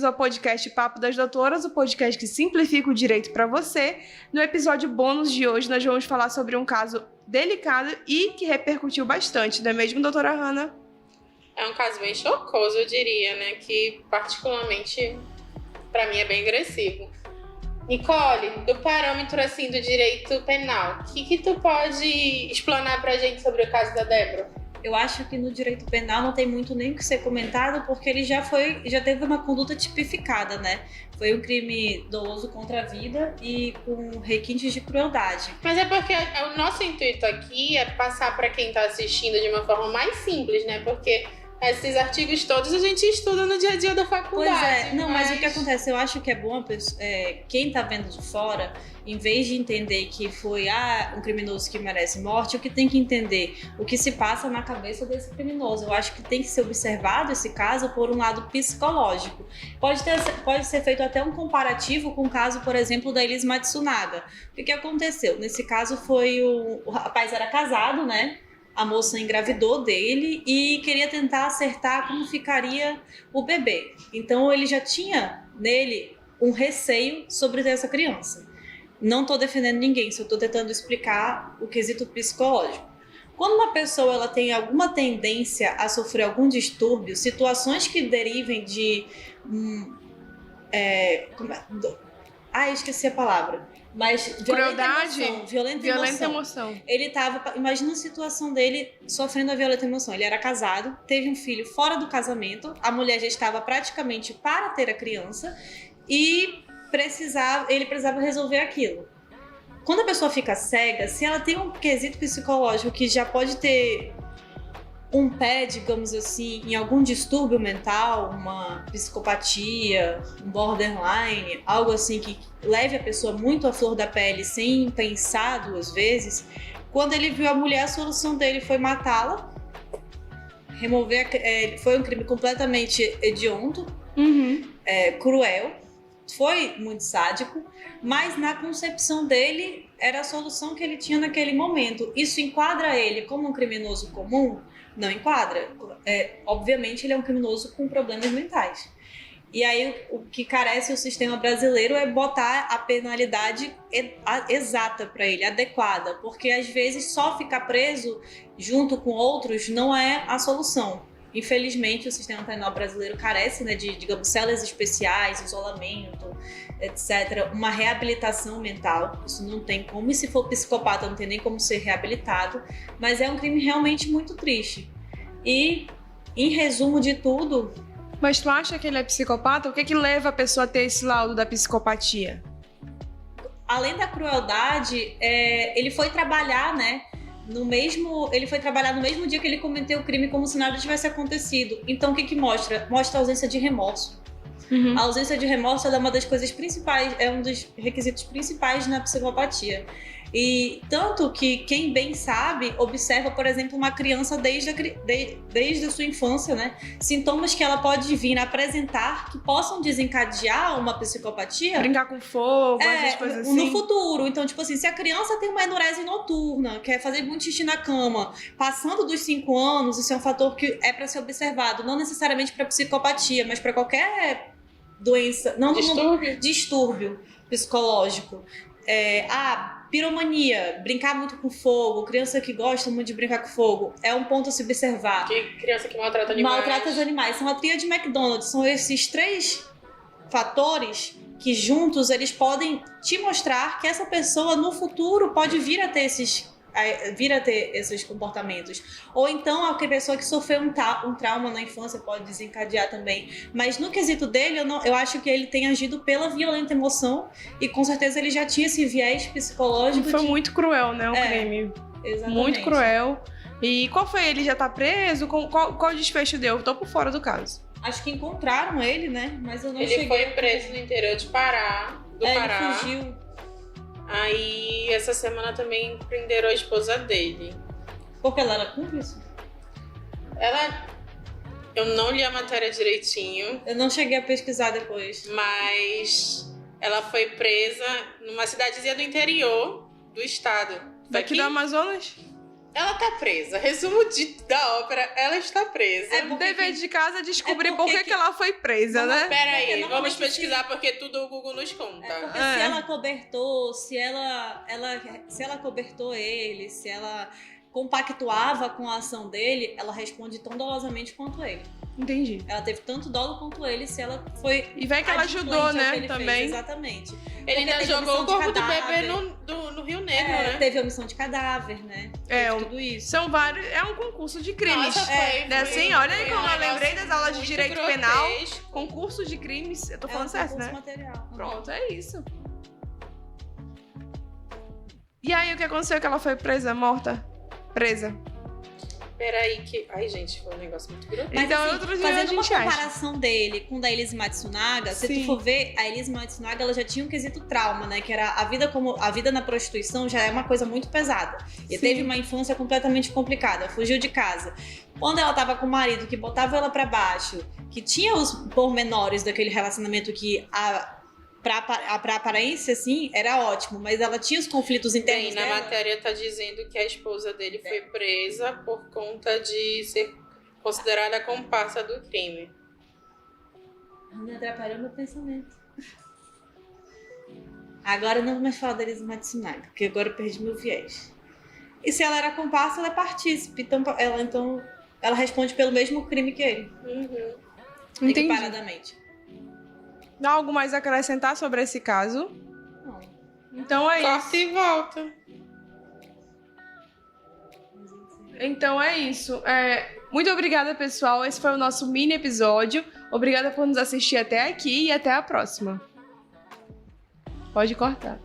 Ao podcast Papo das Doutoras, o podcast que simplifica o direito para você. No episódio bônus de hoje, nós vamos falar sobre um caso delicado e que repercutiu bastante, não é mesmo, doutora Hannah? É um caso bem chocoso, eu diria, né? Que particularmente, para mim, é bem agressivo. Nicole, do parâmetro assim do direito penal, o que tu pode explanar pra gente sobre o caso da Débora? Eu acho que no direito penal não tem muito nem o que ser comentado, porque ele já teve uma conduta tipificada, né? Foi um crime doloso contra a vida e com requintes de crueldade. Mas é porque o nosso intuito aqui é passar para quem tá assistindo de uma forma mais simples, né? Porque esses artigos todos a gente estuda no dia a dia da faculdade. Pois é, não, mas o que acontece? Eu acho que é bom quem tá vendo de fora, em vez de entender que foi um criminoso que merece morte, o que tem que entender o que se passa na cabeça desse criminoso. Eu acho que tem que ser observado esse caso por um lado psicológico. Pode ser feito até um comparativo com o caso, por exemplo, da Elise Matsunaga. O que aconteceu? Nesse caso foi o rapaz era casado, né? A moça engravidou dele e queria tentar acertar como ficaria o bebê. Então ele já tinha nele um receio sobre ter essa criança. Não estou defendendo ninguém, só estou tentando explicar o quesito psicológico. Quando uma pessoa ela tem alguma tendência a sofrer algum distúrbio, situações que derivem de... esqueci a palavra. Mas violenta emoção. Ele tava, imagina a situação dele sofrendo a violenta emoção. Ele era casado, teve um filho fora do casamento, a mulher já estava praticamente para ter a criança e ele precisava resolver aquilo. Quando a pessoa fica cega, se ela tem um quesito psicológico que já pode ter um pé, digamos assim, em algum distúrbio mental, uma psicopatia, um borderline, algo assim que leve a pessoa muito à flor da pele sem pensar duas vezes, quando ele viu a mulher, a solução dele foi matá-la, foi um crime completamente hediondo, cruel, foi muito sádico, mas na concepção dele era a solução que ele tinha naquele momento. Isso enquadra ele como um criminoso comum? Não enquadra. Obviamente ele é um criminoso com problemas mentais. E aí o que carece o sistema brasileiro é botar a penalidade exata para ele, adequada, porque às vezes só ficar preso junto com outros não é a solução. Infelizmente o sistema penal brasileiro carece, né, de, digamos, celas especiais, isolamento, etc. Uma reabilitação mental, isso não tem como, e se for psicopata não tem nem como ser reabilitado, mas é um crime realmente muito triste. E, em resumo de tudo... Mas tu acha que ele é psicopata? O que leva a pessoa a ter esse laudo da psicopatia? Além da crueldade, ele foi trabalhar, né? Ele foi trabalhar no mesmo dia que ele cometeu o crime, como se nada tivesse acontecido. Então o que mostra? Mostra a ausência de remorso. A ausência de remorso é uma das coisas principais, é um dos requisitos principais na psicopatia. E tanto que quem bem sabe observa, por exemplo, uma criança desde a sua infância, né? Sintomas que ela pode vir a apresentar que possam desencadear uma psicopatia. Brincar com fogo, essas coisas assim. No futuro. Então, tipo assim, se a criança tem uma enurese noturna, quer fazer muito xixi na cama, passando dos 5 anos, isso é um fator que é para ser observado. Não necessariamente para psicopatia, mas para qualquer doença. Distúrbio psicológico. Piromania, brincar muito com fogo, criança que gosta muito de brincar com fogo, é um ponto a se observar. Criança que maltrata animais. Maltrata os animais. São a tríade McDonald's. São esses 3 fatores que juntos eles podem te mostrar que essa pessoa no futuro pode vir a ter esses comportamentos. Ou então a pessoa que sofreu um trauma na infância pode desencadear também. Mas no quesito dele, eu acho que ele tem agido pela violenta emoção e com certeza ele já tinha esse viés psicológico. Foi muito cruel, né, o crime. Exatamente. Muito cruel. E qual foi? Ele já tá preso? Qual desfecho deu? Eu tô por fora do caso. Acho que encontraram ele, né? Mas eu não cheguei. Ele foi preso no interior de Pará. Ele fugiu. Aí, essa semana também prenderam a esposa dele. Porque ela era cúmplice? Eu não li a matéria direitinho. Eu não cheguei a pesquisar depois. Mas ela foi presa numa cidadezinha do interior do estado. Daqui do Amazonas? Ela tá presa. Resumo da ópera, ela está presa. O dever de casa é descobrir por porque que ela foi presa, né? Peraí, Porque vamos normalmente pesquisar porque tudo o Google nos conta. Porque se ela cobertou, se ela cobertou ele, se ela compactuava com a ação dele, ela responde tão dolosamente quanto ele. Entendi. Ela teve tanto dolo quanto ele, se ela foi. E vem que ela ajudou, né? Também. Exatamente. Ele ainda jogou o corpo do bebê no Rio Negro, né? Teve omissão de cadáver, né? Teve tudo isso. São vários. É um concurso de crimes. Nossa, né? Assim, olha aí como eu lembrei das aulas de muito direito grotesco. penal, concurso de crimes. Eu tô falando certo, concurso né? material. Pronto, é isso. E aí, o que aconteceu? Que ela foi presa, morta? Presa. Peraí que... Ai, gente, foi um negócio muito grotesco. Mas, Então, assim, outro dia a fazendo uma gente acha. comparação dele com da Elise Matsunaga, se Sim. tu for ver, a Elise Matsunaga ela já tinha um quesito trauma, né? Que era a vida na prostituição já é uma coisa muito pesada. E Sim. teve uma infância completamente complicada, fugiu de casa. Quando ela tava com o marido que botava ela pra baixo, que tinha os pormenores daquele relacionamento que pra aparência, assim, era ótimo, mas ela tinha os conflitos internos Bem, na dela. matéria tá dizendo que a esposa dele foi presa por conta de ser considerada comparsa do crime. Me atrapalhou meu pensamento. Agora eu não vou mais falar da Elise Matsunaga, porque agora eu perdi meu viés. E se ela era comparsa, ela é partícipe. Então ela responde pelo mesmo crime que ele. Entendi. Equiparadamente. Dá algo mais a acrescentar sobre esse caso? Não. Então é isso. Corta e volta. Então é isso. Muito obrigada, pessoal. Esse foi o nosso mini episódio. Obrigada por nos assistir até aqui e até a próxima. Pode cortar.